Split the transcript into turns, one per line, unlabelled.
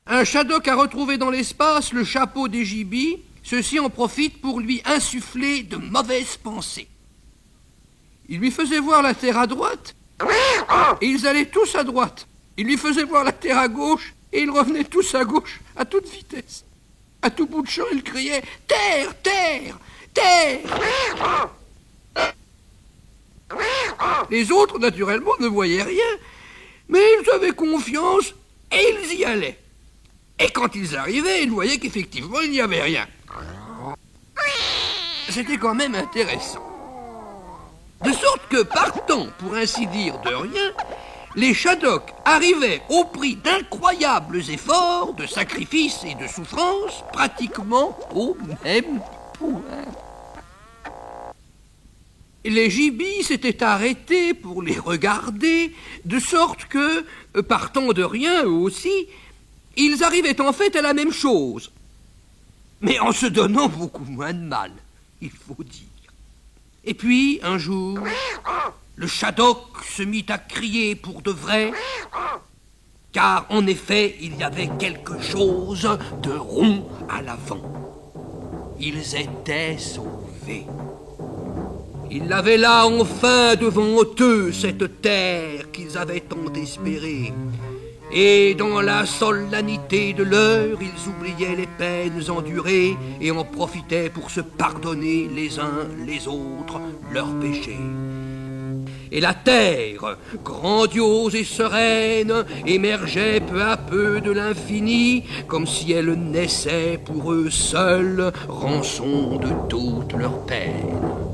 Un Shadok a retrouvé dans l'espace le chapeau des gibis. Ceux-ci en profitent pour lui insuffler de mauvaises pensées. Il lui faisait voir la terre à droite, et ils allaient tous à droite. Il lui faisait voir la terre à gauche, et ils revenaient tous à gauche, à toute vitesse. À tout bout de champ, il criait « Terre, terre, terre !» Les autres, naturellement, ne voyaient rien, mais ils avaient confiance et ils y allaient. Et quand ils arrivaient, ils voyaient qu'effectivement, il n'y avait rien. C'était quand même intéressant. De sorte que, partant, pour ainsi dire, de rien, les Shadok arrivaient au prix d'incroyables efforts, de sacrifices et de souffrances, pratiquement au même point. Les gibis s'étaient arrêtés pour les regarder, de sorte que, partant de rien eux aussi, ils arrivaient en fait à la même chose, mais en se donnant beaucoup moins de mal, il faut dire. Et puis, un jour, le Shadok se mit à crier pour de vrai, car en effet, il y avait quelque chose de rond à l'avant. Ils étaient sauvés. Ils l'avaient là enfin devant eux, cette terre qu'ils avaient tant espérée. Et dans la solennité de l'heure, ils oubliaient les peines endurées et en profitaient pour se pardonner les uns les autres leurs péchés. Et la terre, grandiose et sereine, émergeait peu à peu de l'infini, comme si elle naissait pour eux seuls, rançon de toutes leurs peines.